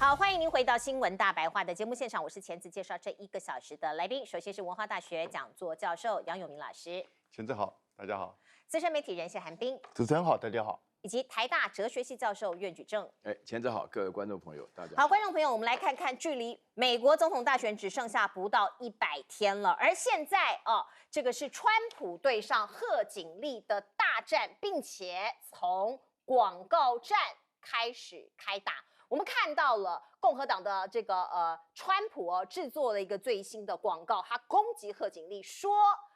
好，欢迎您回到新闻大白话的节目现场，我是钳子，介绍这1个小时的来宾。首先是文化大学讲座教授杨永明老师，钳子好，大家好。资深媒体人谢寒冰，主持人好，大家好。以及台大哲学系教授苑举正。钳子好，各位观众朋友，大家好。观众朋友，我们来看看，距离美国总统大选只剩下不到100天了，而现在这个是川普对上贺锦丽的大战，并且从广告战开始开打。我们看到了共和党的这个川普制作了一个最新的广告，他攻击贺锦丽，说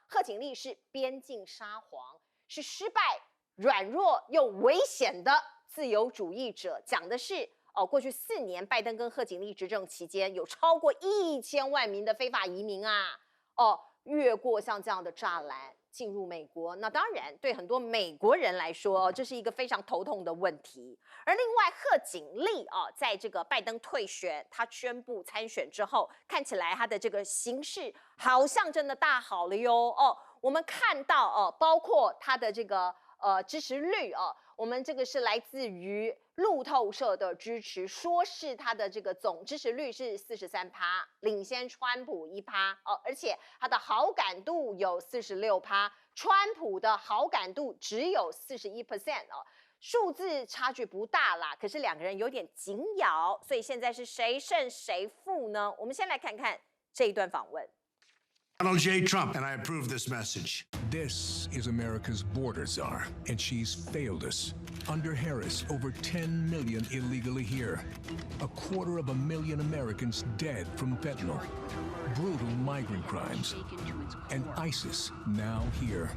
贺锦丽是边境沙皇，是失败、软弱又危险的自由主义者。讲的是过去4年拜登跟贺锦丽执政期间，有超过1000万名的非法移民越过像这样的栅栏进入美国。那当然对很多美国人来说，这是一个非常头痛的问题。而另外贺锦丽在这个拜登退选，他宣布参选之后，看起来他的这个形势好像真的大好了哟。我们看到包括他的这个支持率我们这个是来自于路透社的支持，说是他的这个总支持率是43%，领先川普1%而且他的好感度有46%，川普的好感度只有41%数字差距不大啦，可是两个人有点紧咬，所以现在是谁胜谁负呢？我们先来看看这一段访问。Donald J. Trump, and I approve this message. This is America's border czar, and she's failed us. Under Harris, over 10 million illegally here. 250,000 Americans dead from fentanyl. Brutal migrant crimes. And ISIS now here.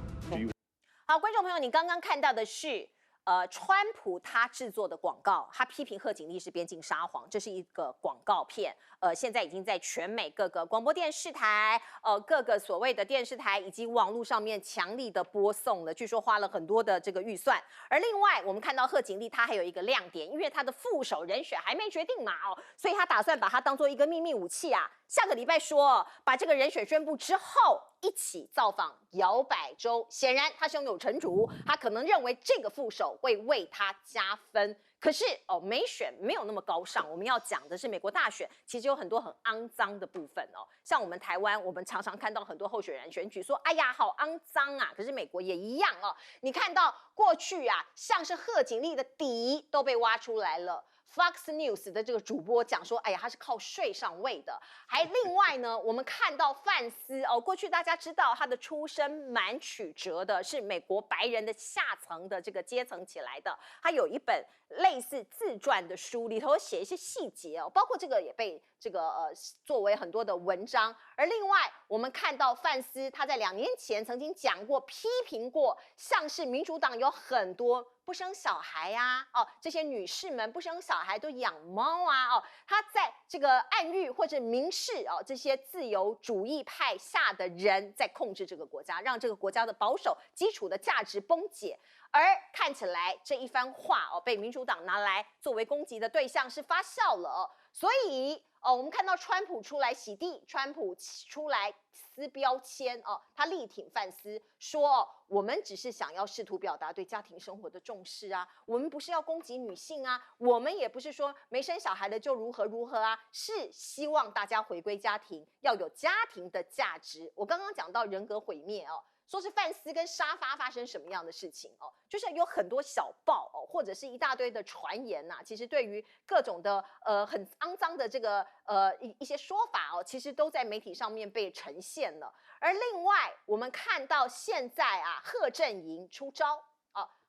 好，观众朋友，你刚刚看到的是川普他制作的广告，他批评贺锦丽是边境沙皇，这是一个广告片。现在已经在全美各个广播电视台、各个所谓的电视台以及网络上面强力的播送了，据说花了很多的这个预算。而另外，我们看到贺锦丽她还有一个亮点，因为她的副手人选还没决定嘛所以她打算把它当做一个秘密武器啊。下个礼拜说把这个人选宣布之后，一起造访摇摆州。显然他胸有成竹，他可能认为这个副手会为他加分。可是没选没有那么高尚。我们要讲的是美国大选，其实有很多很肮脏的部分像我们台湾，我们常常看到很多候选人选举说，哎呀，好肮脏啊。可是美国也一样你看到过去像是贺锦丽的底都被挖出来了。Fox News 的这个主播讲说，哎呀，他是靠税上位的。还另外呢，我们看到范斯过去大家知道他的出身蛮曲折的，是美国白人的下层的这个阶层起来的。他有一本类似自传的书，里头写一些细节包括这个也被这个作为很多的文章。而另外我们看到范斯他在2年前曾经讲过，批评过像是民主党有很多不生小孩这些女士们不生小孩都养猫他在这个暗喻或者明示这些自由主义派下的人在控制这个国家，让这个国家的保守基础的价值崩解。而看起来这一番话被民主党拿来作为攻击的对象是发酵了所以我们看到川普出来洗地，川普出来撕标签他力挺范斯，说我们只是想要试图表达对家庭生活的重视我们不是要攻击女性我们也不是说没生小孩的就如何如何是希望大家回归家庭，要有家庭的价值。我刚刚讲到人格毁灭说是范斯跟沙发发生什么样的事情就是有很多小报或者是一大堆的传言其实对于各种的很肮脏的这个一些说法其实都在媒体上面被呈现了。而另外我们看到现在贺阵营出招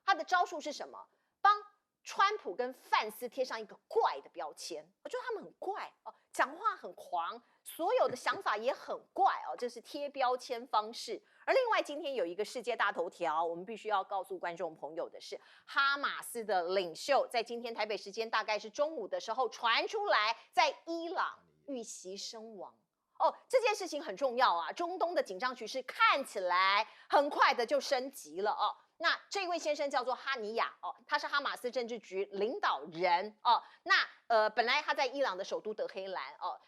他的招数是什么？帮川普跟范斯贴上一个怪的标签。我觉得他们很怪讲话很狂，所有的想法也很怪这是贴标签方式。而另外今天有一个世界大头条，我们必须要告诉观众朋友的是，哈马斯的领袖在今天台北时间大概是中午的时候传出来在伊朗遇袭身亡这件事情很重要中东的紧张局势看起来很快的就升级了那这位先生叫做哈尼亚他是哈马斯政治局领导人那本来他在伊朗的首都德黑兰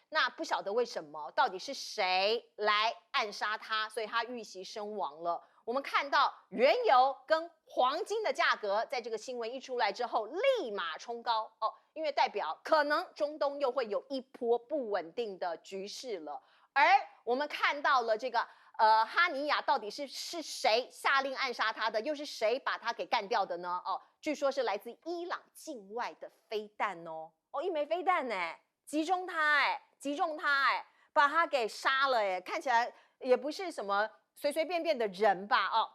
那不晓得为什么到底是谁来暗杀他，所以他遇袭身亡了。我们看到原油跟黄金的价格在这个新闻一出来之后，立马冲高哦，因为代表可能中东又会有一波不稳定的局势了。而我们看到了这个哈尼亚到底是谁下令暗杀他的，又是谁把他给干掉的呢？哦，据说是来自伊朗境外的飞弹哦，一枚飞弹哎，击中他哎，把他给杀了哎，看起来也不是什么随随便便的人吧哦。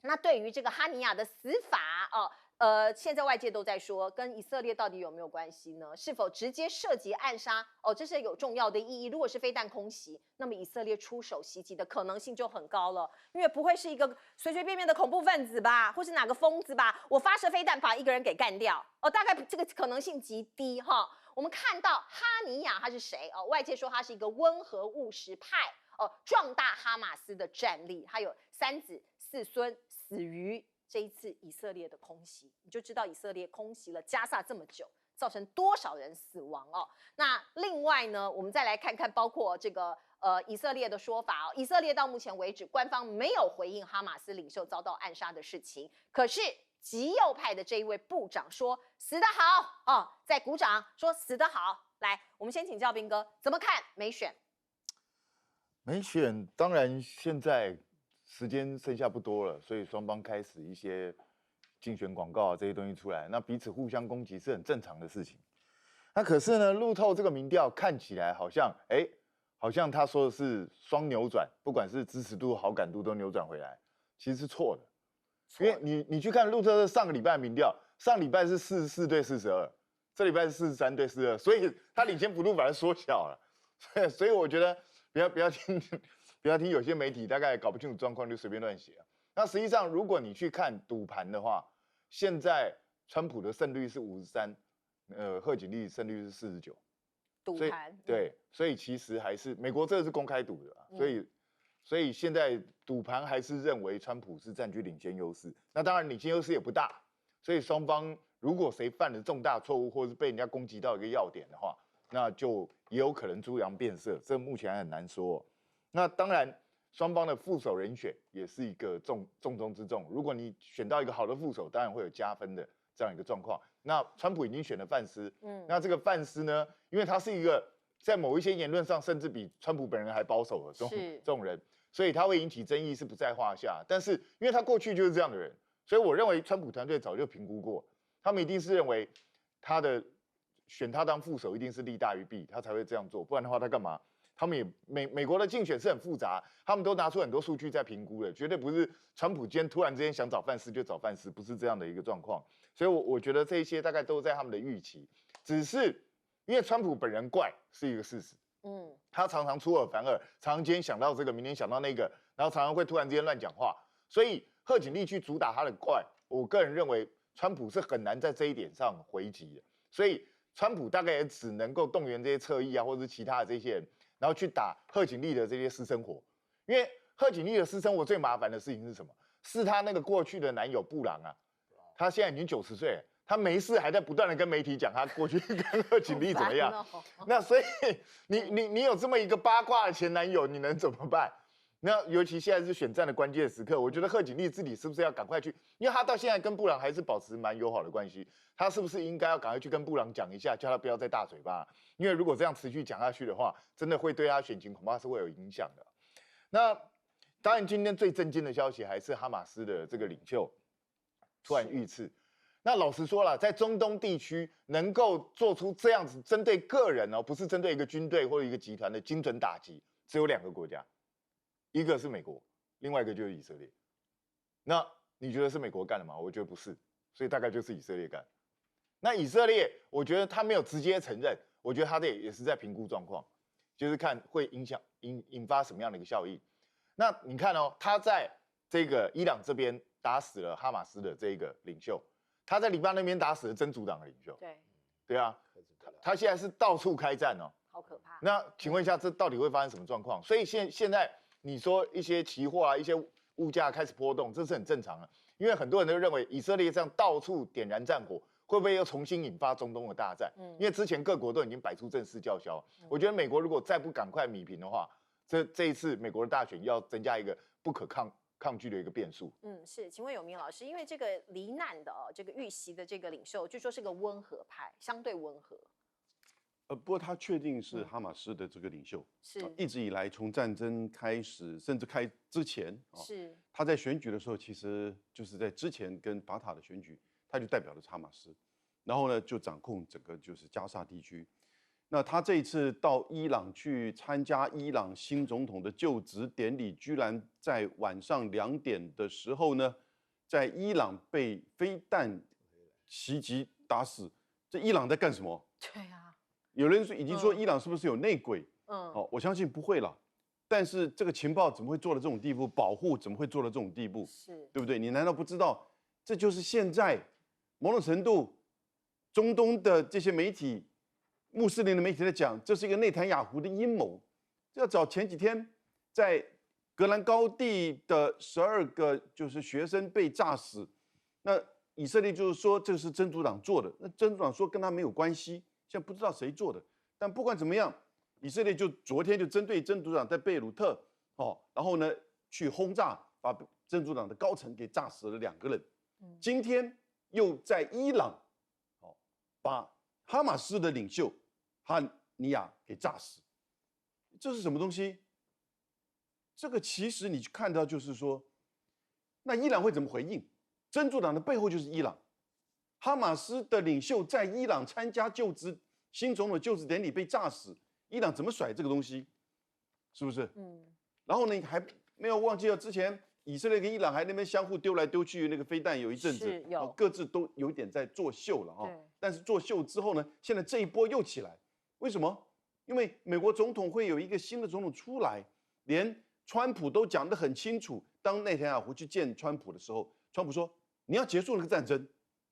那对于这个哈尼亚的死法哦。现在外界都在说，跟以色列到底有没有关系呢？是否直接涉及暗杀？哦，这是有重要的意义。如果是飞弹空袭，那么以色列出手袭击的可能性就很高了，因为不会是一个随随便便的恐怖分子吧，或是哪个疯子吧？我发射飞弹把一个人给干掉，哦，大概这个可能性极低哈。我们看到哈尼亚他是谁？哦，外界说他是一个温和务实派，哦，壮大哈马斯的战力，他有3子4孙死于这一次以色列的空袭，你就知道以色列空袭了加萨这么久，造成多少人死亡哦。那另外呢，我们再来看看包括这个以色列的说法哦。以色列到目前为止，官方没有回应哈马斯领袖遭到暗杀的事情。可是极右派的这一位部长说死得好哦，在鼓掌说死得好。来，我们先请教彬哥怎么看美选？没选，当然现在时间剩下不多了，所以双方开始一些竞选广告这些东西出来，那彼此互相攻击是很正常的事情。那可是呢，路透这个民调看起来好像他说的是双扭转，不管是支持度、好感度都扭转回来，其实是错的。因为你去看路透上个礼拜的民调，上礼拜是44对42，这礼拜是43对42，所以他领先幅度反而缩小了。所以我觉得不要听有些媒体大概搞不清楚状况就随便乱写。那实际上，如果你去看赌盘的话，现在川普的胜率是53%，贺锦丽胜率是49%。赌盘对，所以其实还是美国这个是公开赌的，所以现在赌盘还是认为川普是占据领先优势。那当然领先优势也不大，所以双方如果谁犯了重大错误，或是被人家攻击到一个要点的话，那就也有可能猪羊变色，这目前还很难说。那当然，双方的副手人选也是一个重中之重。如果你选到一个好的副手，当然会有加分的这样一个状况。那川普已经选了范斯，那这个范斯呢，因为他是一个在某一些言论上甚至比川普本人还保守的这种人，所以他会引起争议是不在话下。但是因为他过去就是这样的人，所以我认为川普团队早就评估过，他们一定是认为选他当副手一定是利大于弊，他才会这样做，不然的话他干嘛？他们也美国的竞选是很复杂，他们都拿出很多数据在评估的，绝对不是川普今天突然之间想找范斯就找范斯，不是这样的一个状况。所以我觉得这一些大概都在他们的预期，只是因为川普本人怪是一个事实，他常常出尔反尔，常常今天想到这个，明天想到那个，然后常常会突然之间乱讲话，所以贺锦丽去主打他的怪，我个人认为川普是很难在这一点上回击的，所以川普大概也只能够动员这些侧翼啊，或者是其他的这些人。然后去打贺锦丽的这些私生活，因为贺锦丽的私生活最麻烦的事情是什么？是她那个过去的男友布朗啊，他现在已经90岁了，他没事还在不断的跟媒体讲他过去跟贺锦丽怎么样。那所以你有这么一个八卦的前男友，你能怎么办？那尤其现在是选战的关键时刻，我觉得贺锦丽自己是不是要赶快去？因为他到现在跟布朗还是保持蛮友好的关系，他是不是应该要赶快去跟布朗讲一下，叫他不要再大嘴巴？因为如果这样持续讲下去的话，真的会对他选情恐怕是会有影响的。那当然，今天最震惊的消息还是哈马斯的这个领袖突然遇刺。那老实说了，在中东地区能够做出这样子针对个人哦，不是针对一个军队或者一个集团的精准打击，只有2个国家。一个是美国，另外一个就是以色列。那你觉得是美国干的吗？我觉得不是，所以大概就是以色列干。那以色列，我觉得他没有直接承认，我觉得他的也是在评估状况，就是看会引发什么样的一个效应。那你看哦，他在这个伊朗这边打死了哈马斯的这个领袖，他在黎巴嫩那边打死了真主党的领袖。对啊，他现在是到处开战哦，好可怕。那请问一下，这到底会发生什么状况？所以现在。你说一些期货啊，一些物价开始波动，这是很正常的，因为很多人都认为以色列这样到处点燃战火，会不会又重新引发中东的大战？因为之前各国都已经摆出正式叫嚣，我觉得美国如果再不赶快弭平的话，这一次美国的大选要增加一个不可抗拒的一个变数。是，请问有明老师，因为这个罹难的这个遇袭的这个领袖，据说是个温和派，相对温和。不过他确定是哈马斯的这个领袖，是一直以来从战争开始，甚至开之前，是他在选举的时候，其实就是在之前跟法塔的选举，他就代表了哈马斯，然后呢就掌控整个就是加沙地区。那他这一次到伊朗去参加伊朗新总统的就职典礼，居然在晚上2点的时候呢，在伊朗被飞弹袭击打死。这伊朗在干什么？对啊，有人已经说伊朗是不是有内鬼？我相信不会了。但是这个情报怎么会做到这种地步？保护怎么会做到这种地步？是对不对？你难道不知道？这就是现在某种程度，中东的这些媒体。穆斯林的媒体在讲，这是一个内塔尼亚胡的阴谋。要找前几天在格兰高地的12个就是学生被炸死，那以色列就是说这是真主党做的，那真主党说跟他没有关系，现在不知道谁做的。但不管怎么样，以色列就昨天就针对真主党在贝鲁特然后呢去轰炸，把真主党的高层给炸死了2个人。今天又在伊朗把哈马斯的领袖哈尼亚给炸死，这是什么东西？这个其实你看到就是说，那伊朗会怎么回应？真主党的背后就是伊朗，哈马斯的领袖在伊朗参加新总统就职典礼被炸死，伊朗怎么甩这个东西？是不是？然后呢，还没有忘记了之前以色列跟伊朗还那边相互丢来丢去，那个飞弹有一阵子，各自都有一点在作秀了但是作秀之后呢，现在这一波又起来。为什么？因为美国总统会有一个新的总统出来，连川普都讲得很清楚。当内塔尼亚胡去见川普的时候，川普说：“你要结束那个战争，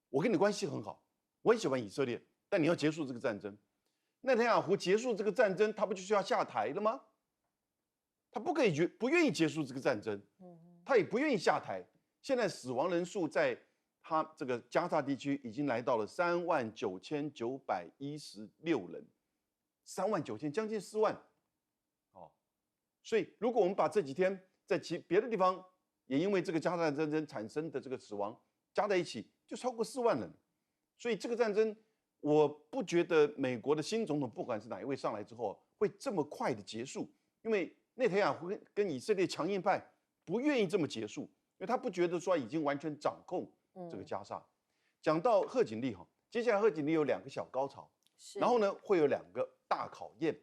我跟你关系很好，我很喜欢以色列，但你要结束这个战争。”内塔尼亚胡结束这个战争，他不就需要下台了吗？他不愿意结束这个战争，他也不愿意下台。现在死亡人数在他这个加沙地区已经来到了39916人。39000，将近4万，所以如果我们把这几天在别的地方也因为这个加沙战争产生的这个死亡加在一起，就超过4万人。所以这个战争，我不觉得美国的新总统不管是哪一位上来之后会这么快的结束，因为内塔尼亚胡跟以色列强硬派不愿意这么结束，因为他不觉得说已经完全掌控这个加沙。讲到贺锦丽接下来贺锦丽有2个小高潮。然后呢，会有2个大考验，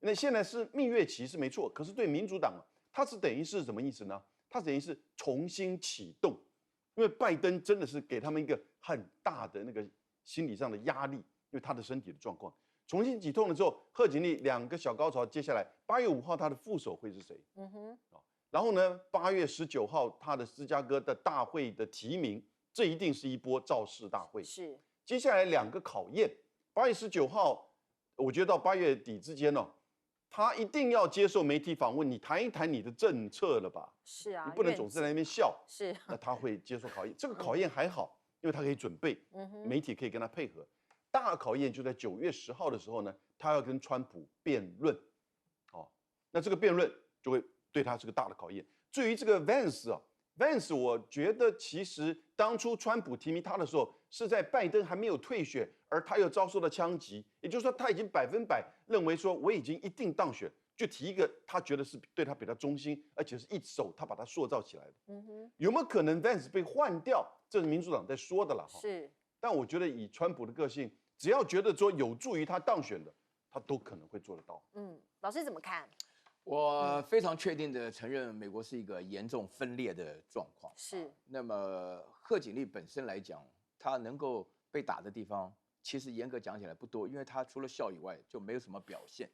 那现在是蜜月期是没错，可是对民主党它是等于是什么意思呢？它等于是重新启动，因为拜登真的是给他们一个很大的那个心理上的压力，因为他的身体的状况重新启动了之后，贺锦丽2个小高潮，接下来8月5号他的副手会是谁？然后呢，8月19号他的芝加哥的大会的提名，这一定是一波造势大会。是，接下来2个考验。8月19号，我觉得到8月底之间他一定要接受媒体访问，你谈一谈你的政策了吧？是啊，你不能总是在那边笑。是，那他会接受考验。这个考验还好，因为他可以准备，媒体可以跟他配合。大考验就在9月10号的时候呢，他要跟川普辩论，那这个辩论就会对他是个大的考验。至于这个 Vance 我觉得其实当初川普提名他的时候，是在拜登还没有退选，而他又遭受到枪击，也就是说他已经100%认为说我已经一定当选，就提一个他觉得是对他比较忠心，而且是一手他把他塑造起来的。有没有可能 Vance 被换掉？这是民主党在说的了。是，但我觉得以川普的个性，只要觉得说有助于他当选的，他都可能会做得到。老师怎么看？我非常确定的承认，美国是一个严重分裂的状况。是。那么贺锦丽本身来讲，他能够被打的地方，其实严格讲起来不多，因为他除了笑以外就没有什么表现。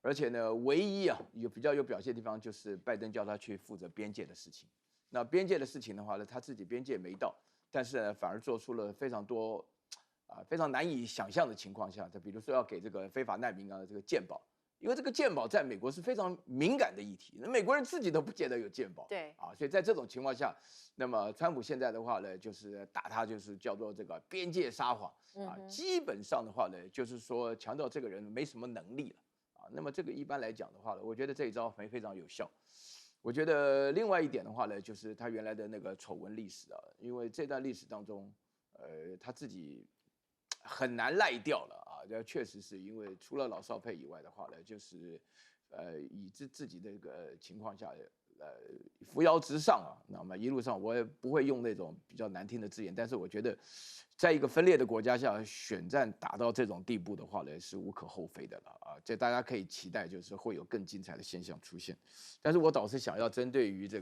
而且呢，唯一比较有表现的地方，就是拜登叫他去负责边界的事情。那边界的事情的话呢，他自己边界没到，但是呢，反而做出了非常多非常难以想象的情况下，比如说要给这个非法难民这个健保。因为这个健保在美国是非常敏感的议题，那美国人自己都不见得有健保，对所以在这种情况下，那么川普现在的话呢，就是打他就是叫做这个边界撒谎基本上的话呢，就是说强调这个人没什么能力了那么这个一般来讲的话呢，我觉得这一招非常有效。我觉得另外一点的话呢，就是他原来的那个丑闻历史啊，因为这段历史当中，他自己很难赖掉了啊。这确实是因为除了老少配以外的话呢，就是以自己的这个情况下，扶摇直上啊。那么一路上我也不会用那种比较难听的字眼，但是我觉得，在一个分裂的国家下，选战打到这种地步的话呢，是无可厚非的了啊。这大家可以期待，就是会有更精彩的现象出现。但是我倒是想要针对于这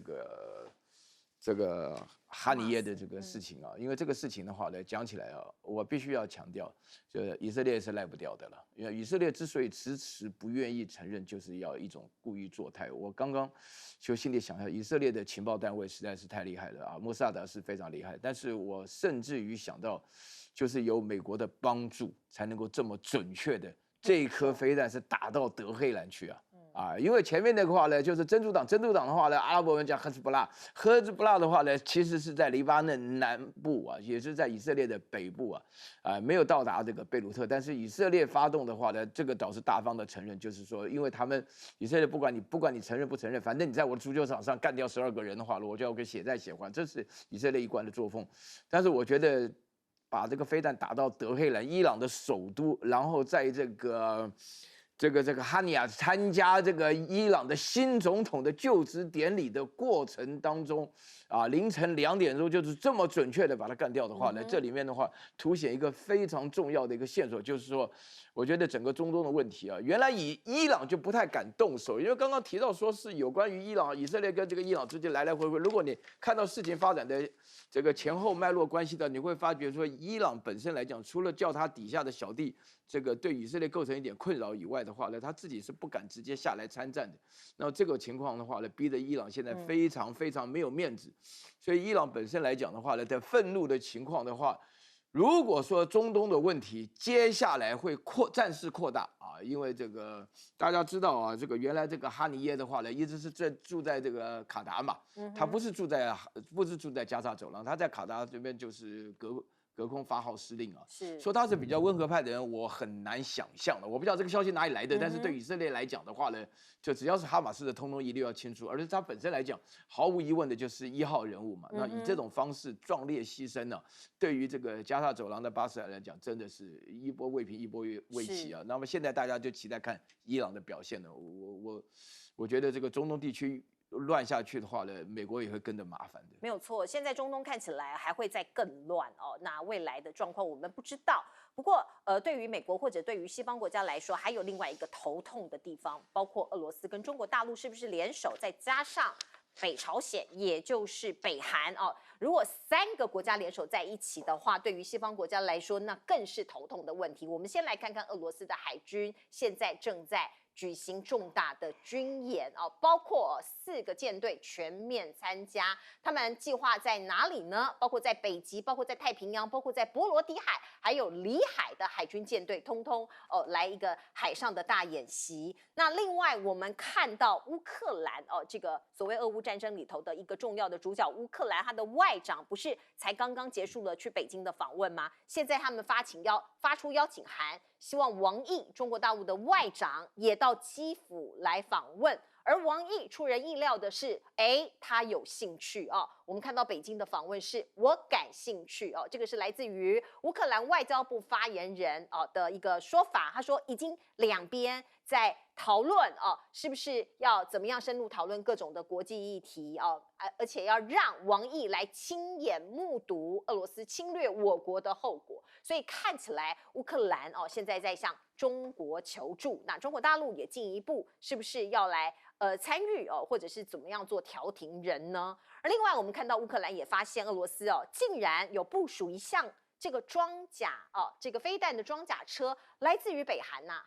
个哈尼耶的这个事情啊，因为这个事情的话呢，讲起来啊，我必须要强调，就是以色列是赖不掉的了。因为以色列之所以迟迟不愿意承认，就是要一种故意作态。我刚刚就心里想一下，以色列的情报单位实在是太厉害了啊，莫萨德是非常厉害，但是我甚至于想到，就是有美国的帮助，才能够这么准确的这一颗飞弹是打到德黑兰去啊。因为前面那个话呢，就是真主党的话呢，阿拉伯人叫赫兹布拉的话呢，其实是在黎巴嫩南部啊，也是在以色列的北部啊，没有到达这个贝鲁特。但是以色列发动的话呢，这个倒是大方的承认，就是说，因为他们以色列不管你承认不承认，反正你在我的足球场上干掉12个人的话，我就要给血债血还，这是以色列一贯的作风。但是我觉得把这个飞弹打到德黑兰，伊朗的首都，然后在这个哈尼亚参加这个伊朗的新总统的就职典礼的过程当中，啊，凌晨2点钟就是这么准确的把它干掉的话呢，这里面的话凸显一个非常重要的一个线索，就是说，我觉得整个中东的问题啊，原来以伊朗就不太敢动手，因为刚刚提到说是有关于以色列跟这个伊朗之间来来回回，如果你看到事情发展的这个前后脉络关系的，你会发觉说，伊朗本身来讲，除了叫他底下的小弟这个对以色列构成一点困扰以外的话呢，他自己是不敢直接下来参战的。那这个情况的话呢，逼得伊朗现在非常非常没有面子。所以伊朗本身来讲的话呢，在愤怒的情况的话，如果说中东的问题接下来会战事扩大啊，因为这个大家知道啊，这个原来这个哈尼耶的话呢，一直是住在这个卡达嘛，他不是住在加沙走廊，他在卡达这边就是隔空发号施令啊，说他是比较温和派的人，我很难想象的。我不知道这个消息哪里来的，但是对以色列来讲的话呢，就只要是哈马斯的，通通一律要清除。而且他本身来讲，毫无疑问的就是1号人物嘛。那以这种方式壮烈牺牲呢，对于这个加沙走廊的巴士来讲，真的是一波未平一波未起啊。那么现在大家就期待看伊朗的表现了。我觉得这个中东地区乱下去的话呢，美国也会跟着麻烦的。没有错，现在中东看起来还会再更乱哦。那未来的状况我们不知道。不过，对于美国或者对于西方国家来说，还有另外一个头痛的地方，包括俄罗斯跟中国大陆是不是联手，再加上北朝鲜，也就是北韩哦。如果3个国家联手在一起的话，对于西方国家来说，那更是头痛的问题。我们先来看看俄罗斯的海军现在正在举行重大的军演哦，包括4个舰队全面参加。他们计划在哪里呢？包括在北极，包括在太平洋，包括在波罗的海，还有里海的海军舰队，通通来一个海上的大演习。那另外我们看到乌克兰这个所谓俄乌战争里头的一个重要的主角乌克兰，他的外长不是才刚刚结束了去北京的访问吗？现在他们发出邀请函，希望王毅中国大陆的外长也到基辅来访问。而王毅出人意料的是，他有兴趣哦。我们看到北京的访问是我感兴趣哦，这个是来自于乌克兰外交部发言人的一个说法。他说，已经两边在讨论是不是要怎么样深入讨论各种的国际议题而且要让王毅来亲眼目睹俄罗斯侵略我国的后果。所以看起来乌克兰现在在向中国求助，那中国大陆也进一步是不是要来参与或者是怎么样做调停人呢？而另外我们看到乌克兰也发现俄罗斯竟然有部署一项这个装甲这个飞弹的装甲车来自于北韩呐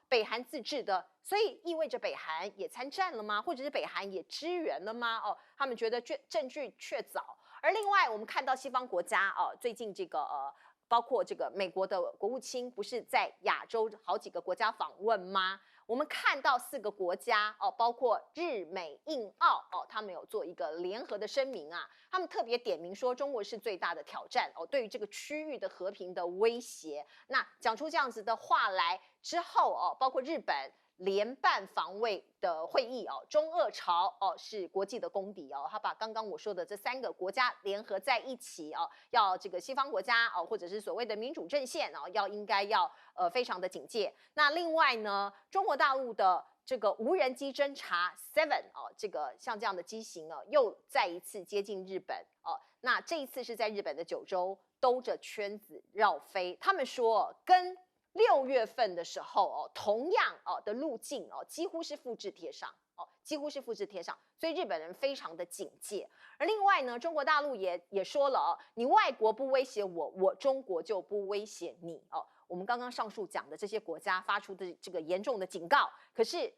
北韩自制的，所以意味着北韩也参战了吗？或者是北韩也支援了吗？他们觉得证据确凿。而另外我们看到西方国家最近这个包括这个美国的国务卿不是在亚洲好几个国家访问吗？我们看到4个国家包括日美印澳他们有做一个联合的声明啊，他们特别点名说中国是最大的挑战对于这个区域的和平的威胁。那讲出这样子的话来之后包括日本联办防卫的会议哦，中俄朝哦是国际的公敌哦，他把刚刚我说的这3个国家联合在一起哦，要这个西方国家哦，或者是所谓的民主阵线哦，应该要非常的警戒。那另外呢，中国大陆的这个无人机侦察 7哦，这个像这样的机型哦，又再一次接近日本哦，那这一次是在日本的九州兜着圈子绕飞，他们说跟6月份的时候哦，同样哦的路径哦，几乎是复制贴上哦，几乎是复制贴上，所以日本人非常的警戒。而另外呢，中国大陆也说了哦，你外国不威胁我，我中国就不威胁你哦。我们刚刚上述讲的这些国家发出的这个严重的警告，可是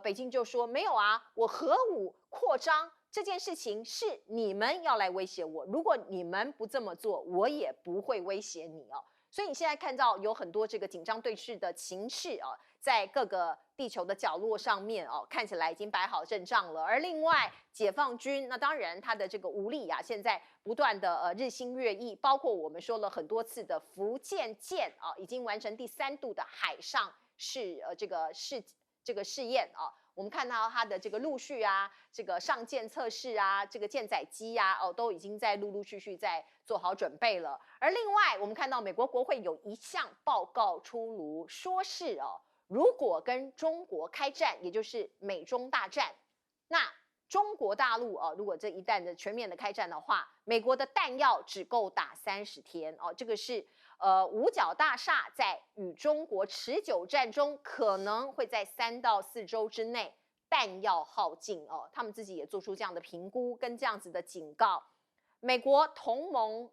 北京就说没有啊，我核武扩张这件事情是你们要来威胁我，如果你们不这么做，我也不会威胁你哦。所以你现在看到有很多这个紧张对峙的情势啊，在各个地球的角落上面哦，看起来已经摆好阵仗了。而另外，解放军那当然他的这个武力啊，现在不断的日新月异，包括我们说了很多次的福建舰啊，已经完成第3度的海上这个试验啊。我们看到它的这个陆续啊，这个上舰测试啊，这个舰载机啊，都已经在陆陆续续在做好准备了。而另外，我们看到美国国会有一项报告出炉，说是如果跟中国开战，也就是美中大战，那中国大陆如果这一旦的全面的开战的话，美国的弹药只够打30天哦，这个是五角大厦在与中国持久战中可能会在3到4周之内弹药耗尽哦，他们自己也做出这样的评估跟这样子的警告。美国同盟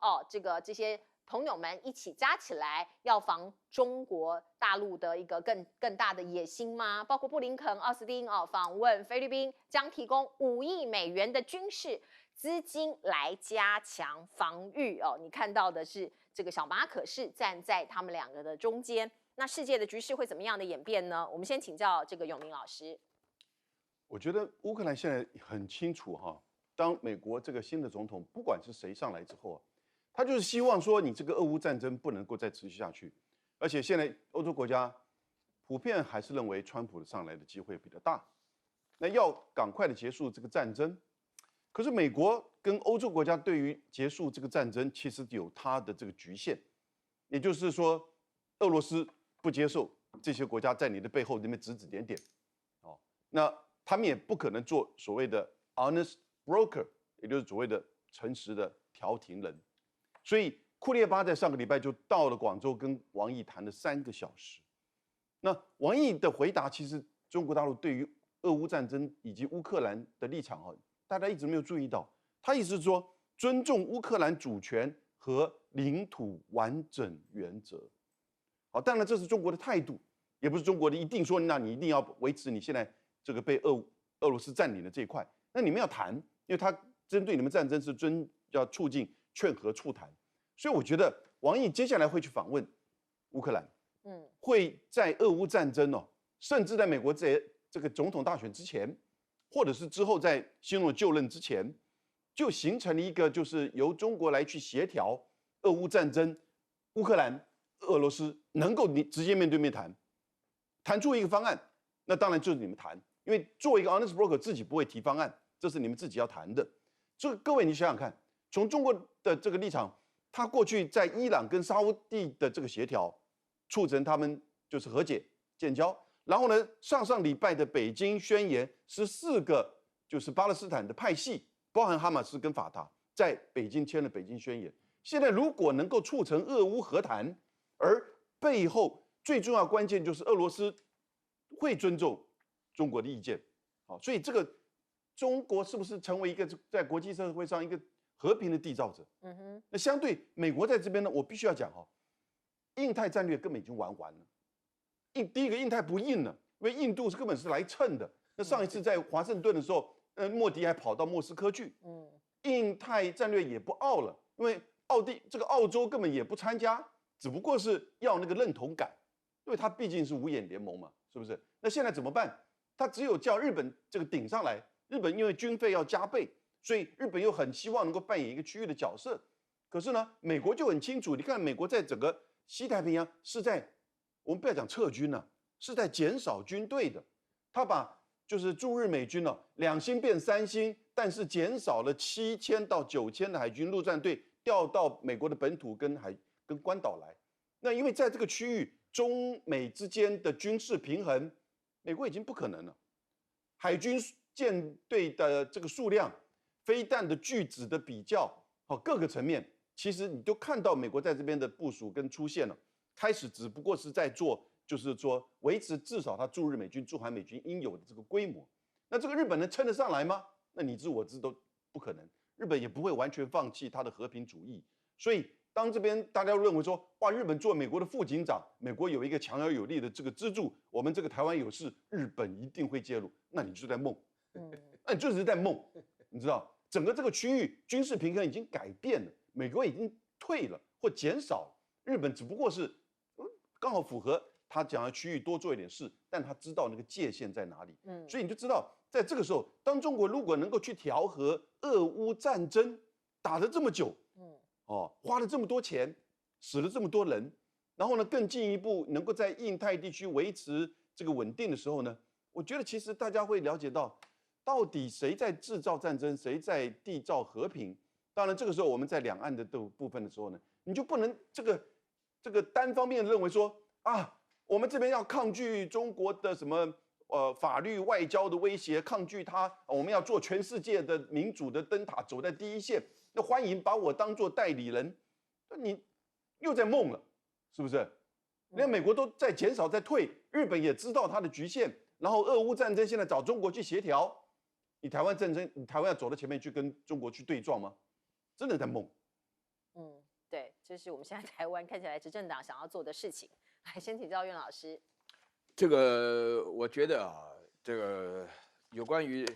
这些朋友们一起加起来，要防中国大陆的一个更大的野心吗？包括布林肯、奥斯汀访问菲律宾，将提供5亿美元的军事资金来加强防御哦。你看到的是这个小马可是站在他们2个的中间。那世界的局势会怎么样的演变呢？我们先请教这个永明老师。我觉得乌克兰现在很清楚哈，当美国这个新的总统不管是谁上来之后他就是希望说你这个俄乌战争不能够再持续下去，而且现在欧洲国家普遍还是认为川普上来的机会比较大，那要赶快的结束这个战争。可是美国跟欧洲国家对于结束这个战争其实有它的这个局限，也就是说俄罗斯不接受这些国家在你的背后那边指指点点，那他们也不可能做所谓的 honest broker， 也就是所谓的诚实的调停人。所以库列巴在上个礼拜就到了广州，跟王毅谈了3个小时。那王毅的回答，其实中国大陆对于俄乌战争以及乌克兰的立场大家一直没有注意到。他意思是说，尊重乌克兰主权和领土完整原则。好，当然这是中国的态度，也不是中国的一定说，那你一定要维持你现在这个被俄罗斯占领的这一块。那你们要谈，因为他针对你们战争是要促进劝和促谈。所以我觉得王毅接下来会去访问乌克兰，会在俄乌战争甚至在美国这个总统大选之前，或者是之后在新总统就任之前，就形成了一个就是由中国来去协调俄乌战争，乌克兰、俄罗斯能够直接面对面谈出一个方案，那当然就是你们谈，因为作为一个 honest broker 自己不会提方案，这是你们自己要谈的。这个各位你想想看，从中国的这个立场，他过去在伊朗跟沙烏地的这个协调，促成他们就是和解建交。然后呢，上礼拜的北京宣言，14个就是巴勒斯坦的派系，包含哈马斯跟法塔，在北京签了北京宣言。现在如果能够促成俄乌和谈，而背后最重要关键就是俄罗斯会尊重中国的意见，好，所以这个中国是不是成为一个在国际社会上一个和平的缔造者？那相对美国在这边呢，我必须要讲印太战略根本已经玩完了。第一个印太不硬了，因为印度根本是来蹭的。那上一次在华盛顿的时候，莫迪还跑到莫斯科去。印太战略也不傲了，因为澳洲根本也不参加，只不过是要那个认同感，因为它毕竟是五眼联盟嘛，是不是？那现在怎么办？他只有叫日本这个顶上来。日本因为军费要加倍，所以日本又很希望能够扮演一个区域的角色。可是呢，美国就很清楚，你看美国在整个西太平洋是在我们不要讲撤军了，是在减少军队的。他把就是驻日美军2星变3星，但是减少了7000到9000的海军陆战队调到美国的本土跟关岛来。那因为在这个区域中美之间的军事平衡，美国已经不可能了。海军舰队的这个数量、飞弹的巨子的比较，各个层面，其实你都看到美国在这边的部署跟出现了。开始只不过是在做，就是说维持至少它驻日美军、驻韩美军应有的这个规模。那这个日本能撑得上来吗？那你知我知都不可能。日本也不会完全放弃它的和平主义。所以当这边大家认为说，哇，日本做美国的副警长，美国有一个强而有力的这个支柱，我们这个台湾有事，日本一定会介入，那你就在梦，那你就是在梦，你知道，整个这个区域军事平衡已经改变了，美国已经退了或减少了，日本只不过是刚好符合他讲的区域多做一点事，但他知道那个界限在哪里，所以你就知道，在这个时候，当中国如果能够去调和俄乌战争打了这么久，花了这么多钱，死了这么多人，然后呢，更进一步能够在印太地区维持这个稳定的时候呢，我觉得其实大家会了解到，到底谁在制造战争，谁在缔造和平。当然，这个时候我们在两岸的部分的时候呢，你就不能这个单方面认为说啊，我们这边要抗拒中国的什么法律外交的威胁，抗拒它，我们要做全世界的民主的灯塔，走在第一线。那欢迎把我当做代理人，那你又在梦了，是不是？连美国都在减少、在退，日本也知道它的局限，然后俄乌战争现在找中国去协调，你台湾战争，你台湾要走到前面去跟中国去对撞吗？真的在梦。对，这是我们现在台湾看起来执政党想要做的事情。来，先请教苑老师。这个我觉得啊，这个有关于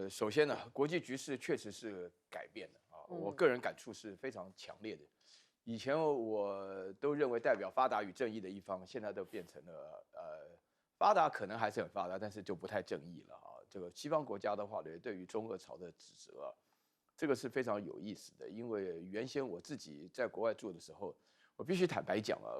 首先呢，国际局势确实是改变的啊，我个人感触是非常强烈的。以前我都认为代表发达与正义的一方，现在都变成了发达可能还是很发达，但是就不太正义了啊。这个西方国家的话呢，对于中俄朝的指责啊，这个是非常有意思的，因为原先我自己在国外住的时候，我必须坦白讲啊，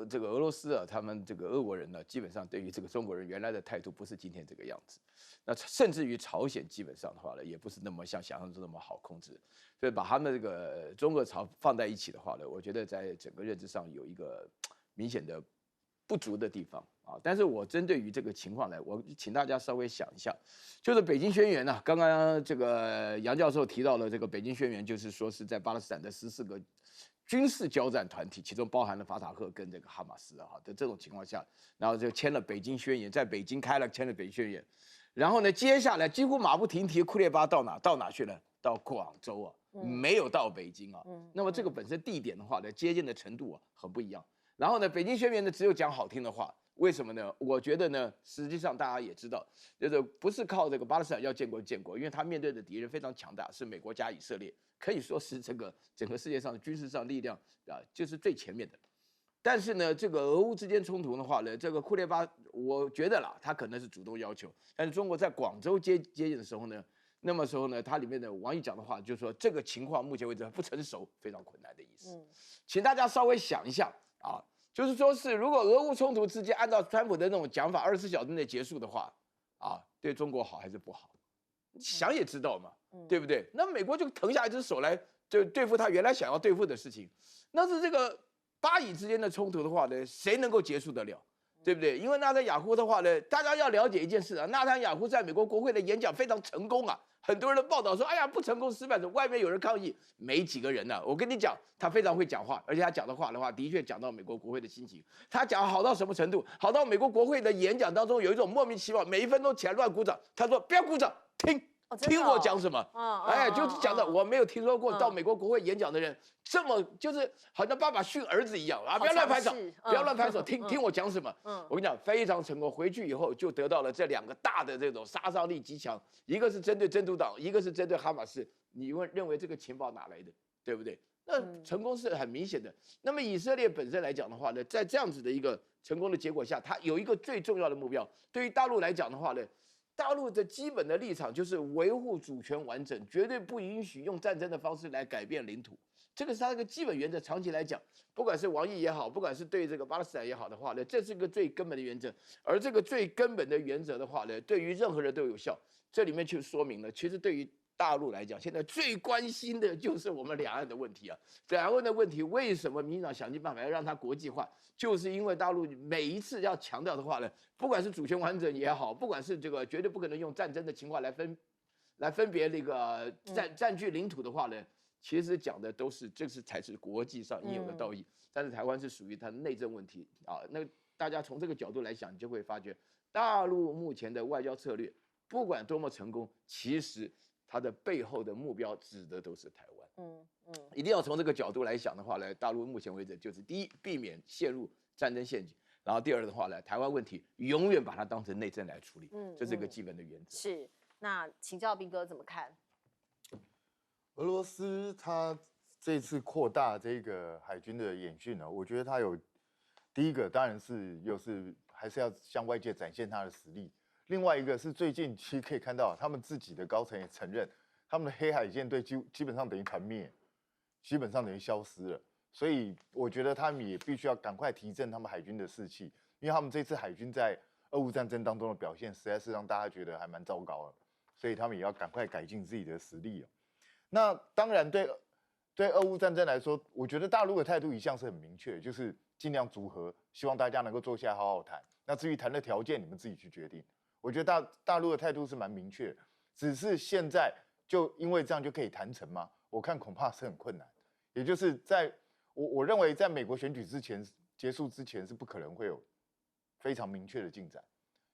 这个俄罗斯啊，他们这个俄国人呢，基本上对于这个中国人原来的态度不是今天这个样子。那甚至于朝鲜基本上的话呢，也不是那么像想象中那么好控制。所以把他们这个中俄朝放在一起的话呢，我觉得在整个认知上有一个明显的不足的地方啊。但是我针对于这个情况来，我请大家稍微想一下，就是北京宣言呢，刚刚这个杨教授提到了这个北京宣言，就是说是在巴勒斯坦的14个军事交战团体，其中包含了法塔赫跟这个哈马斯啊的这种情况下，然后就签了北京宣言，在北京签了北京宣言，然后呢，接下来几乎马不停蹄，库列巴到哪去了？到广州啊，没有到北京啊。那么这个本身地点的话呢，接近的程度啊很不一样。然后呢，北京宣言呢只有讲好听的话，为什么呢？我觉得呢，实际上大家也知道，就是不是靠这个巴勒斯坦要建国，因为他面对的敌人非常强大，是美国加以色列，可以说是这个整个世界上的军事上力量啊，就是最前面的。但是呢，这个俄乌之间冲突的话呢，这个库列巴，我觉得啦，他可能是主动要求，但是中国在广州接近的时候呢，那么时候呢，它里面的王毅讲的话就是说，这个情况目前为止不成熟，非常困难的意思。请大家稍微想一下啊，就是说是如果俄乌冲突之间按照川普的那种讲法，24小时内结束的话，啊，对中国好还是不好？想也知道嘛，对不对？那美国就腾下一只手来，就对付他原来想要对付的事情。那是这个巴以之间的冲突的话呢，谁能够结束得了？对不对？因为纳坦雅胡的话呢，大家要了解一件事啊，纳坦雅胡在美国国会的演讲非常成功啊，很多人的报道说，哎呀，不成功，失败者，外面有人抗议，没几个人呢。我跟你讲，他非常会讲话，而且他讲的话的确讲到美国国会的心情。他讲好到什么程度？好到美国国会的演讲当中有一种莫名其妙，每一分钟起来乱鼓掌。他说不要鼓掌，听我讲什么？哎，就是讲的，我没有听说过到美国国会演讲的人这么就是好像爸爸训儿子一样啊！不要乱拍手，不要乱拍手，听我讲什么。我跟你讲，非常成功。回去以后就得到了这2个大的这种杀伤力极强，一个是针对真主党，一个是针对哈马斯。你认为这个情报哪来的？对不对？那成功是很明显的。那么以色列本身来讲的话呢，在这样子的一个成功的结果下，它有一个最重要的目标。对于大陆来讲的话呢，大陆的基本的立场就是维护主权完整，绝对不允许用战争的方式来改变领土。这个是他一个基本原则。长期来讲，不管是王毅也好，不管是对这个巴勒斯坦也好的话呢，这是个最根本的原则。而这个最根本的原则的话呢，对于任何人都有效。这里面就说明了，其实对于大陆来讲，现在最关心的就是我们两岸的问题啊。两岸的问题，为什么民进党想尽办法要让它国际化？就是因为大陆每一次要强调的话呢，不管是主权完整也好，不管是这个绝对不可能用战争的情况来分别那个占据领土的话呢，其实讲的都是这才是国际上应有的道义。但是台湾是属于它的内政问题啊。那大家从这个角度来想，你就会发觉，大陆目前的外交策略，不管多么成功，其实它的背后的目标指的都是台湾。一定要从这个角度来想的话呢，大陆目前为止就是第一，避免陷入战争陷阱。然后第二的话呢，台湾问题永远把它当成内政来处理，这是一个基本的原则。是，那请教彬哥怎么看？俄罗斯它这次扩大这个海军的演训呢，我觉得它有第一个当然是还是要向外界展现它的实力。另外一个是最近其实可以看到，他们自己的高层也承认，他们的黑海舰队基本上等于团灭，基本上等于消失了。所以我觉得他们也必须要赶快提振他们海军的士气，因为他们这次海军在俄乌战争当中的表现，实在是让大家觉得还蛮糟糕的，所以他们也要赶快改进自己的实力。那当然对俄乌战争来说，我觉得大陆的态度一向是很明确，就是尽量组合，希望大家能够坐下来好好谈。那至于谈的条件，你们自己去决定。我觉得大陆的态度是蛮明确的，只是现在就因为这样就可以谈成吗？我看恐怕是很困难。也就是我认为在美国选举结束之前是不可能会有非常明确的进展，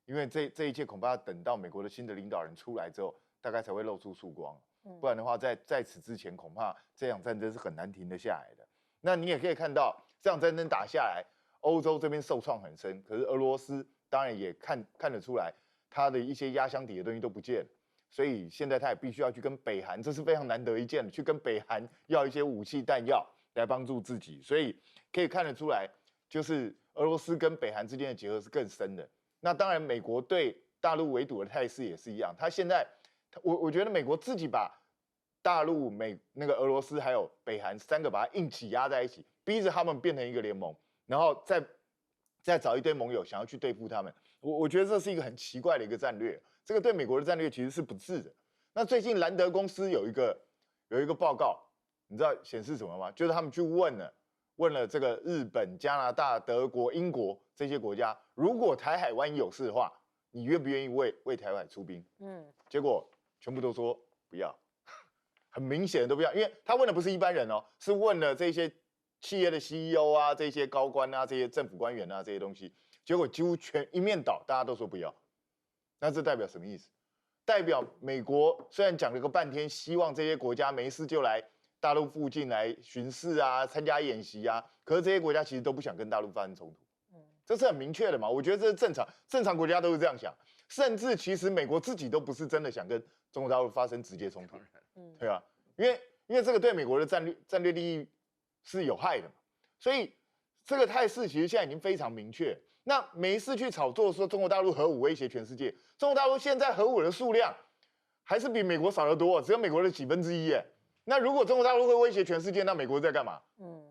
因为这一切恐怕要等到美国的新的领导人出来之后，大概才会露出曙光。不然的话，在此之前，恐怕这场战争是很难停得下来的。那你也可以看到，这场战争打下来，欧洲这边受创很深，可是俄罗斯当然也看得出来，他的一些压箱底的东西都不见了，所以现在他也必须要去跟北韩，这是非常难得一见的，去跟北韩要一些武器弹药来帮助自己，所以可以看得出来，就是俄罗斯跟北韩之间的结合是更深的。那当然，美国对大陆围堵的态势也是一样，他现在。我觉得美国自己把大陆、那个俄罗斯还有北韩三个把它硬挤压在一起，逼着他们变成一个联盟，然后再找一堆盟友想要去对付他们。我觉得这是一个很奇怪的一个战略，这个对美国的战略其实是不智的。那最近兰德公司有一个报告，你知道显示什么吗？就是他们去问了这个日本、加拿大、德国、英国这些国家，如果台海万一有事的话，你愿不愿意为台海出兵？结果全部都说不要，很明显的都不要，因为他问的不是一般人哦，是问了这些企业的 CEO 啊、这些高官啊、这些政府官员啊这些东西，结果几乎一面倒，大家都说不要。那这代表什么意思？代表美国虽然讲了个半天，希望这些国家没事就来大陆附近来巡视啊、参加演习啊，可是这些国家其实都不想跟大陆发生冲突。这是很明确的嘛？我觉得这是正常国家都是这样想，甚至其实美国自己都不是真的想跟中国大陆发生直接冲突，对吧？因为这个对美国的战略利益是有害的嘛，所以这个态势其实现在已经非常明确。那没事去炒作说中国大陆核武威胁全世界，中国大陆现在核武的数量还是比美国少得多，只有美国的1/10耶。那如果中国大陆会威胁全世界，那美国在干嘛？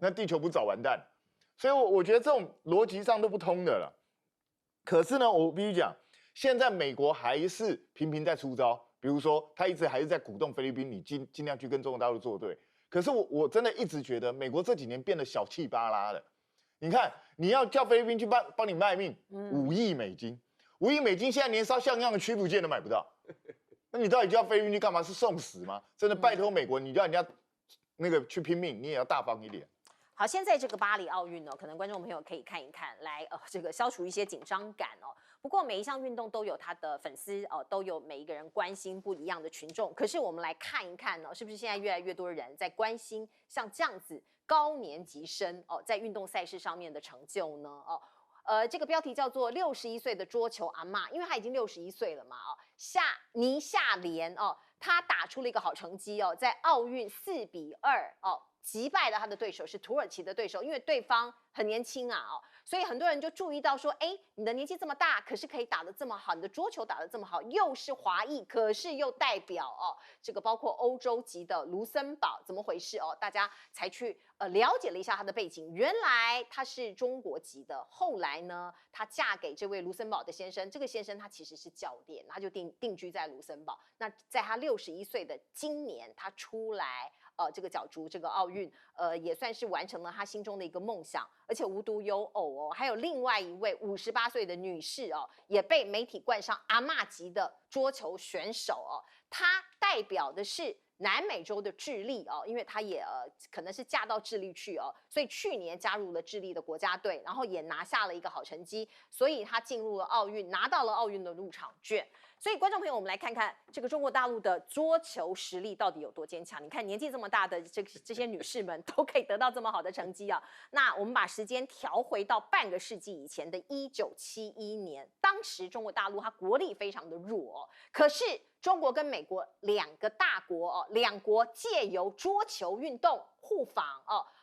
那地球不早完蛋？所以我觉得这种逻辑上都不通的了。可是呢，我必须讲，现在美国还是频频在出招，比如说他一直还是在鼓动菲律宾，你尽量去跟中国大陆作对。可是我真的一直觉得，美国这几年变得小气巴拉的。你看，你要叫菲律宾去帮你卖命，5亿美金，5亿美金现在连艘像样的驱逐舰都买不到，那你到底叫菲律宾去干嘛？是送死吗？真的拜托美国，你叫人家那个去拼命，你也要大方一点。好，现在这个巴黎奥运可能观众朋友可以看一看，来这个消除一些紧张感哦。不过每一项运动都有他的粉丝都有每一个人关心不一样的群众。可是我们来看一看是不是现在越来越多人在关心像这样子高年级生在运动赛事上面的成就呢？这个标题叫做61岁的桌球阿嬷，因为她已经61岁了嘛倪夏莲她打出了一个好成绩在奥运4-2击败了他的对手是土耳其的对手，因为对方很年轻啊所以很多人就注意到说，哎，你的年纪这么大，可是可以打得这么好，你的桌球打得这么好，又是华裔，可是又代表这个包括欧洲籍的卢森堡，怎么回事大家才去了解了一下他的背景，原来他是中国籍的，后来呢，她嫁给这位卢森堡的先生，这个先生他其实是教练，他就定居在卢森堡。那在他61岁的今年，他出来。这个角逐这个奥运，也算是完成了他心中的一个梦想，而且无独有偶还有另外一位58岁的女士也被媒体冠上阿嬷级的桌球选手她代表的是南美洲的智利因为她也可能是嫁到智利去所以去年加入了智利的国家队，然后也拿下了一个好成绩，所以她进入了奥运，拿到了奥运的入场券。所以，观众朋友，我们来看看这个中国大陆的桌球实力到底有多坚强。你看，年纪这么大的这些女士们都可以得到这么好的成绩那我们把时间调回到半个世纪以前的1971年，当时中国大陆它国力非常的弱可是中国跟美国两个大国两国借由桌球运动互访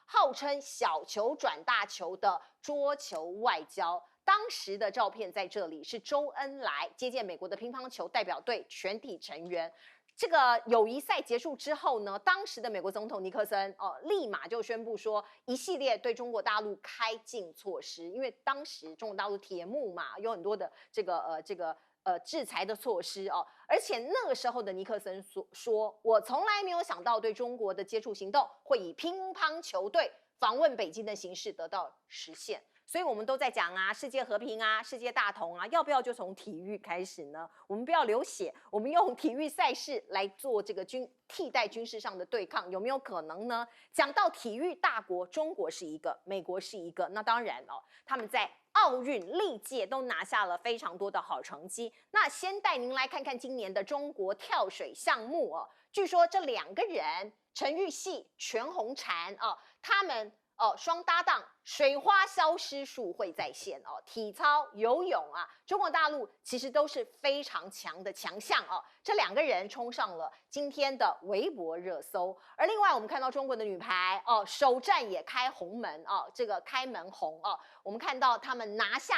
号称小球转大球的桌球外交。当时的照片在这里是周恩来接见美国的乒乓球代表队全体成员。这个友谊赛结束之后呢，当时的美国总统尼克森立马就宣布说一系列对中国大陆开禁措施，因为当时中国大陆铁幕嘛，有很多的这个制裁的措施而且那个时候的尼克森说，我从来没有想到对中国的接触行动会以乒乓球队访问北京的形式得到实现。所以我们都在讲世界和平世界大同要不要就从体育开始呢？我们不要流血，我们用体育赛事来做这个替代军事上的对抗，有没有可能呢？讲到体育大国，中国是一个，美国是一个，那当然他们在奥运历届都拿下了非常多的好成绩。那先带您来看看今年的中国跳水项目据说这两个人陈芋汐、全红婵他们双搭档，水花消失术会再现体操、游泳中国大陆其实都是非常强的强项这两个人冲上了今天的微博热搜。而另外我们看到中国的女排首战也开红门这个开门红我们看到他们拿下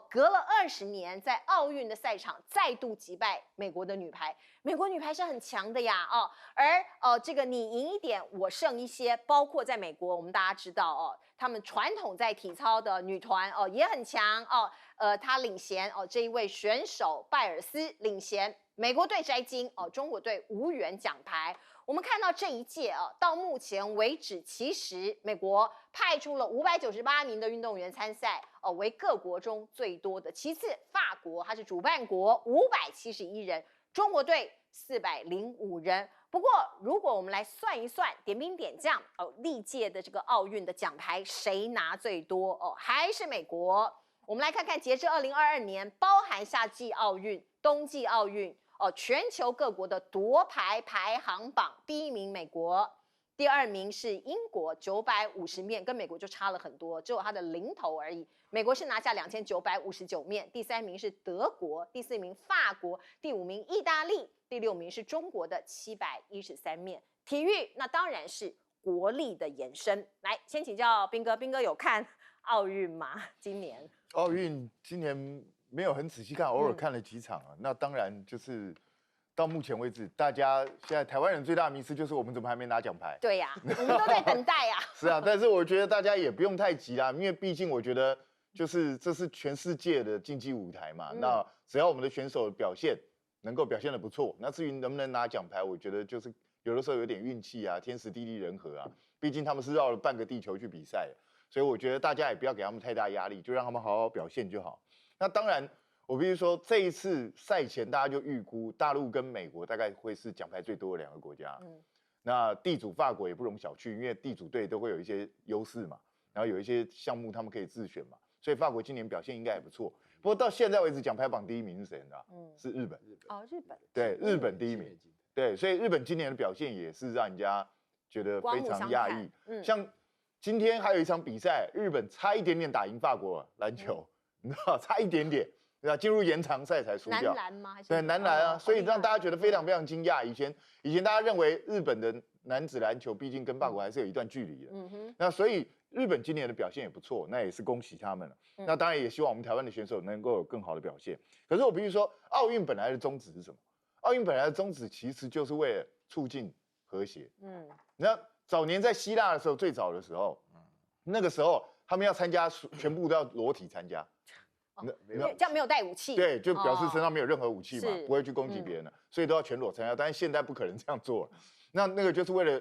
隔了20年在奥运的赛场再度击败美国的女排。美国女排是很强的呀而这个你赢一点我胜一些，包括在美国我们大家知道他们传统在体操的女团也很强她领衔这一位选手拜尔斯领衔美国队摘金中国队无缘奖牌。我们看到这一届到目前为止，其实美国派出了598名的运动员参赛为各国中最多的。其次，法国它是主办国，571人，中国队405人。不过，如果我们来算一算，点兵点将历届的这个奥运的奖牌谁拿最多还是美国。我们来看看，截至2022年，包含夏季奥运、冬季奥运全球各国的夺牌排行榜，第一名美国，第二名是英国950面，跟美国就差了很多，只有它的零头而已。美国是拿下2959面，第三名是德国，第四名法国，第五名意大利，第六名是中国的713面。体育那当然是国力的延伸。来，先请教彬哥，彬哥有看奥运吗？今年奥运今年没有很仔细看，偶尔看了几场那当然就是到目前为止，大家现在台湾人最大的迷思就是我们怎么还没拿奖牌？对呀我们都在等待是但是我觉得大家也不用太急啦，因为毕竟我觉得就是这是全世界的竞技舞台嘛。那只要我们的选手表现能够表现得不错，那至于能不能拿奖牌，我觉得就是有的时候有点运气天时地利人和毕竟他们是绕了半个地球去比赛，所以我觉得大家也不要给他们太大压力，就让他们好好表现就好。那当然，我必须说，这一次赛前大家就预估大陆跟美国大概会是奖牌最多的两个国家。那地主法国也不容小觑，因为地主队都会有一些优势嘛，然后有一些项目他们可以自选嘛，所以法国今年表现应该也不错。不过到现在为止，奖牌榜第一名是谁呢？是日本。日本对，日本第一名。对，所以日本今年的表现也是让人家觉得非常讶异。像今天还有一场比赛，日本差一点点打赢法国篮球，你知道，差一点点。对吧？进入延长赛才输掉。男篮吗？还是对，男篮啊，所以让大家觉得非常嗯非常惊讶。以前大家认为日本的男子篮球毕竟跟法国还是有一段距离的，嗯哼，那所以日本今年的表现也不错，那也是恭喜他们了。嗯那当然也希望我们台湾的选手能够有更好的表现。可是我必须说，奥运本来的宗旨是什么？奥运本来的宗旨其实就是为了促进和谐。嗯，那早年在希腊的时候，最早的时候，那个时候他们要参加，全部都要裸体参加。因为这样没有带武器，对，就表示身上没有任何武器嘛，是不会去攻击别人了，所以都要全裸参加。但是现在不可能这样做了，那个就是为了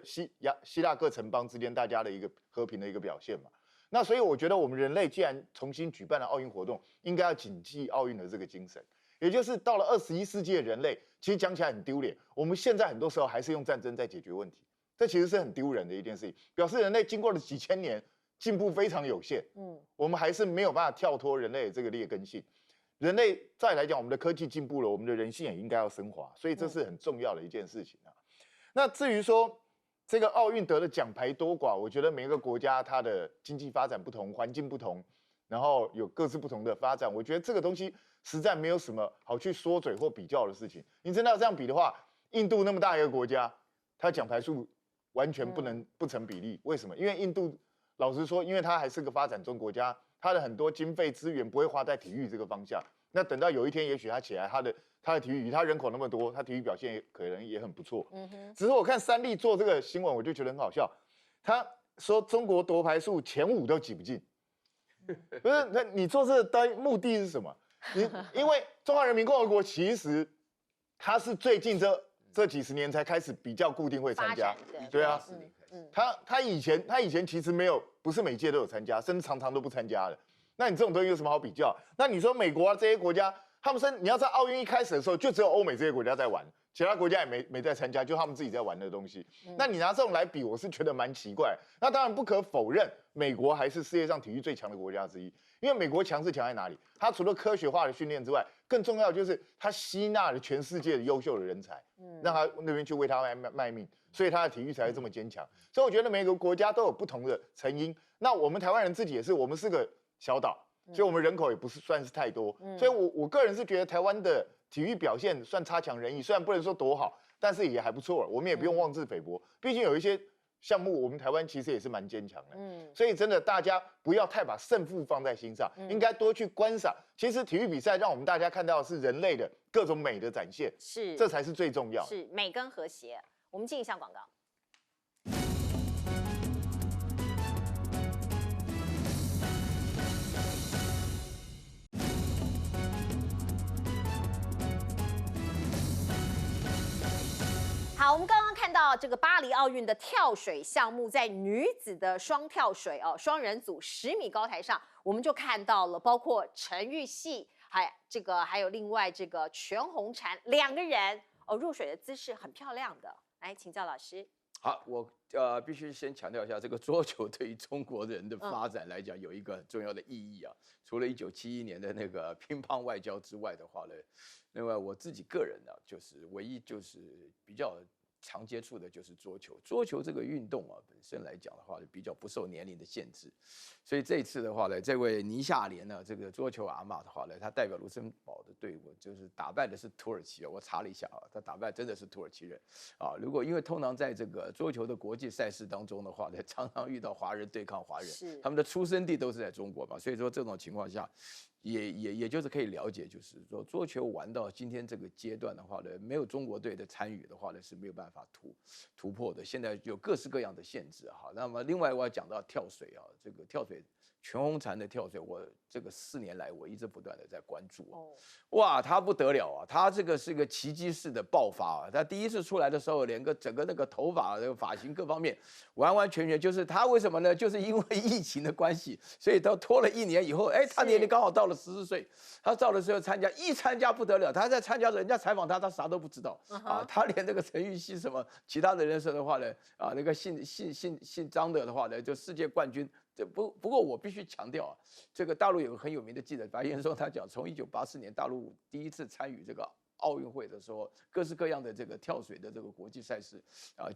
希腊各城邦之间大家的一个和平的一个表现嘛。那所以我觉得我们人类既然重新举办了奥运活动，应该要谨记奥运的这个精神，也就是到了21世纪的人类，其实讲起来很丢脸，我们现在很多时候还是用战争在解决问题，这其实是很丢人的一件事情，表示人类经过了几千年进步非常有限，我们还是没有办法跳脱人类的这个劣根性。人类再来讲，我们的科技进步了，我们的人性也应该要升华，所以这是很重要的一件事情啊。那至于说这个奥运得的奖牌多寡，我觉得每一个国家它的经济发展不同，环境不同，然后有各自不同的发展，我觉得这个东西实在没有什么好去说嘴或比较的事情。你真的要这样比的话，印度那么大一个国家，它奖牌数完全不成比例。为什么？因为印度老实说，因为它还是个发展中国家，它的很多经费资源不会花在体育这个方向。那等到有一天，也许它起来，它的体育，它人口那么多，它体育表现可能也很不错。只是我看三立做这个新闻，我就觉得很好笑。他说中国夺牌数前5都挤不进，不是？那你做这个目的是什么？因为中华人民共和国其实它是最近这几十年才开始比较固定会参加，对啊。他以前其实不是每届都有参加，甚至常常都不参加的。那你这种东西有什么好比较？那你说美国啊这些国家，他们你要在奥运一开始的时候，就只有欧美这些国家在玩，其他国家也没在参加，就他们自己在玩的东西。那你拿这种来比，我是觉得蛮奇怪。那当然不可否认，美国还是世界上体育最强的国家之一。因为美国强是强在哪里？它除了科学化的训练之外，更重要的就是它吸纳了全世界的优秀的人才，让他那边去为他卖命，所以他的体育才会这么坚强。所以我觉得每个国家都有不同的成因。那我们台湾人自己也是，我们是个小岛，所以我们人口也不是算是太多。所以我个人是觉得台湾的体育表现算差强人意，虽然不能说多好，但是也还不错了。我们也不用妄自菲薄，毕竟有一些项目，我们台湾其实也是蛮坚强的。所以真的大家不要太把胜负放在心上，应该多去观赏。其实体育比赛让我们大家看到的是人类的各种美的展现，这才是最重要的。是美跟和谐。我们进一下广告。好，我们刚刚看到这个巴黎奥运的跳水项目，在女子的双跳水双人组10米高台上，我们就看到了包括陈玉汐，还有另外这个全红婵2个人入水的姿势很漂亮的，来请教老师。好，我必须先强调一下，这个桌球对于中国人的发展来讲有一个很重要的意义啊。除了1971年的那个乒乓外交之外的话呢，另外我自己个人呢，就是唯一就是比较常接触的就是桌球。桌球这个运动啊，本身来讲的话，比较不受年龄的限制。所以这一次的话呢，这位倪夏莲呢，这个桌球阿嬷的话呢，她代表卢森堡的队伍，就是打败的是土耳其。我查了一下啊，她打败真的是土耳其人啊。因为通常在这个桌球的国际赛事当中的话呢，常常遇到华人对抗华人，他们的出生地都是在中国嘛，所以说这种情况下。也就是可以了解，就是说桌球玩到今天这个阶段的话呢，没有中国队的参与的话呢是没有办法突破的。现在有各式各样的限制哈。那么另外我要讲到跳水啊，这个跳水全红婵的跳水，我这个4年来我一直不断的在关注哇，他不得了啊，他这个是个奇迹式的爆发啊。他第一次出来的时候，连整个那个头发、这个发型各方面，完完全全就是他为什么呢？就是因为疫情的关系，所以都拖了1年以后，他年龄刚好到了14岁，他到的时候参加不得了，他在参加，人家采访他啥都不知道啊，他连那个陈玉汐什么其他的人士的话呢，那个姓张的话呢，就世界冠军。不过我必须强调啊，这个大陆有个很有名的记者白岩松，他讲从1984年大陆第一次参与这个奥运会的时候，各式各样的这个跳水的这个国际赛事，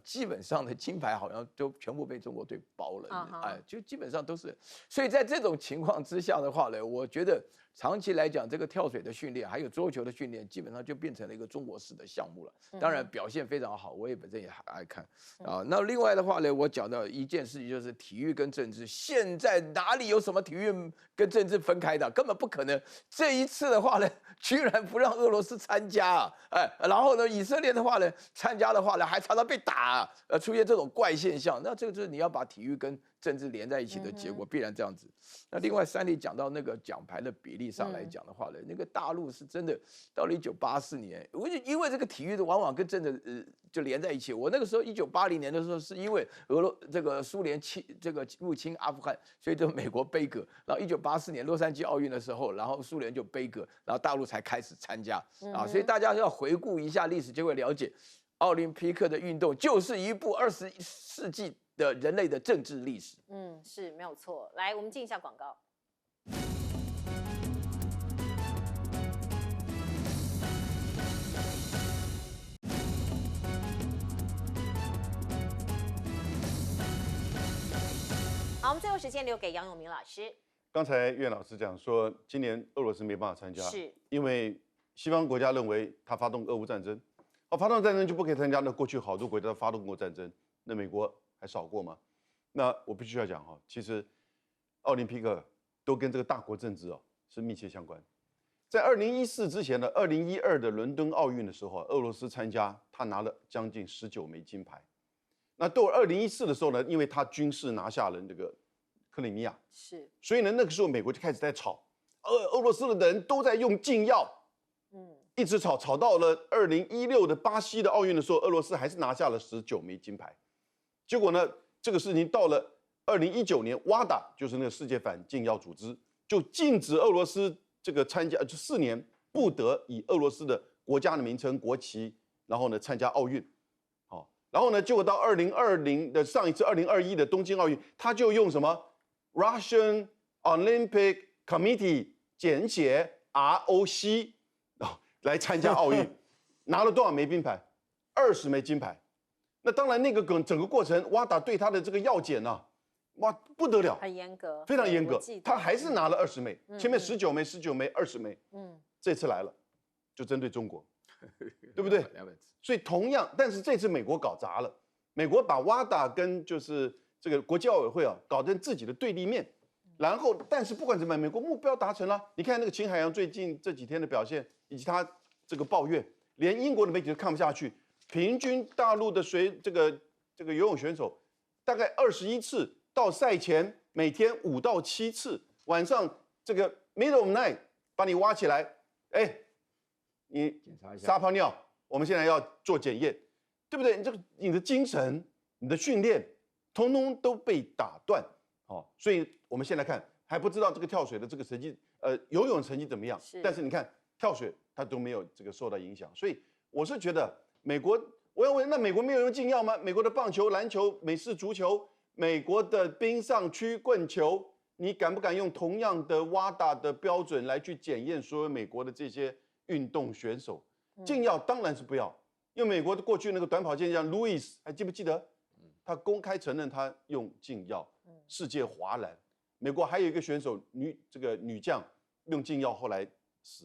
基本上的金牌好像都全部被中国队包了，就基本上都是。所以在这种情况之下的话呢，我觉得长期来讲，这个跳水的训练还有桌球的训练，基本上就变成了一个中国式的项目了。当然表现非常好，我也本身也很爱看啊。那另外的话呢，我讲到一件事情，就是体育跟政治，现在哪里有什么体育跟政治分开的？根本不可能。这一次的话呢，居然不让俄罗斯参加啊！然后呢，以色列的话呢，参加的话呢，还常常被打，出现这种怪现象。那这个就是你要把体育跟政治连在一起的结果，必然这样子。那另外，Sandy讲到那个奖牌的比例上来讲的话呢，那个大陆是真的到了1984年，因为这个体育的往往跟政治就连在一起。我那个时候1980年的时候，是因为这个苏联入侵阿富汗，所以就美国杯葛。然后1984年洛杉矶奥运的时候，然后苏联就杯葛，然后大陆才开始参加啊。所以大家要回顾一下历史，就会了解，奥林匹克的运动就是一部20世纪的人类的政治历史。是没有错。来，我们进一下广告。好，我们最后时间留给杨永明老师。刚才岳老师讲说，今年俄罗斯没办法参加，是因为西方国家认为他发动俄乌战争，发动战争就不可以参加。那过去好多国家都发动过战争，那美国还少过吗？那我必须要讲其实奥林匹克都跟这个大国政治是密切相关。在2014之前的2012的伦敦奥运的时候，俄罗斯参加，他拿了将近19枚金牌。那到2014的时候呢，因为他军事拿下了这个克里米亚，是，所以呢，那个时候美国就开始在吵，俄罗斯的人都在用禁药，一直吵到了2016的巴西的奥运的时候，俄罗斯还是拿下了19枚金牌。结果呢，这个事情到了2019年，WADA 就是那个世界反禁药组织，就禁止俄罗斯这个参加，就4年不得以俄罗斯的国家的名称、国旗，然后呢参加奥运。然后呢，结果到2020的上一次2021的东京奥运，他就用什么 Russian Olympic Committee 简写 ROC 来参加奥运，拿了多少枚金牌？20枚金牌。那当然，那个整个过程，WADA对他的这个药检哇不得了，很严格，非常严格。他还是拿了20枚，前面19枚、19枚、20枚。这次来了，就针对中国，对不对？所以同样，但是这次美国搞砸了，美国把 WADA 跟就是这个国际奥委会搞成自己的对立面，然后但是不管怎么样，美国目标达成了。你看那个秦海洋最近这几天的表现，以及他这个抱怨，连英国的媒体都看不下去。平均大陆的这个游泳选手，大概21次到赛前每天5到7次，晚上这个 middle of night 把你挖起来，你检查一下撒泡尿。我们现在要做检验，对不对？你的精神、你的训练，通通都被打断，所以我们先来看，还不知道这个跳水的这个成绩，游泳成绩怎么样？但是你看跳水它都没有这个受到影响，所以我是觉得美国，我要问，那美国没有用禁药吗？美国的棒球、篮球、美式足球、美国的冰上曲棍球，你敢不敢用同样的 WADA 的标准来去检验所有美国的这些运动选手？禁药当然是不要，因为美国的过去那个短跑健将 Louis 还记不记得？他公开承认他用禁药，世界哗然。美国还有一个选手女将用禁药后来死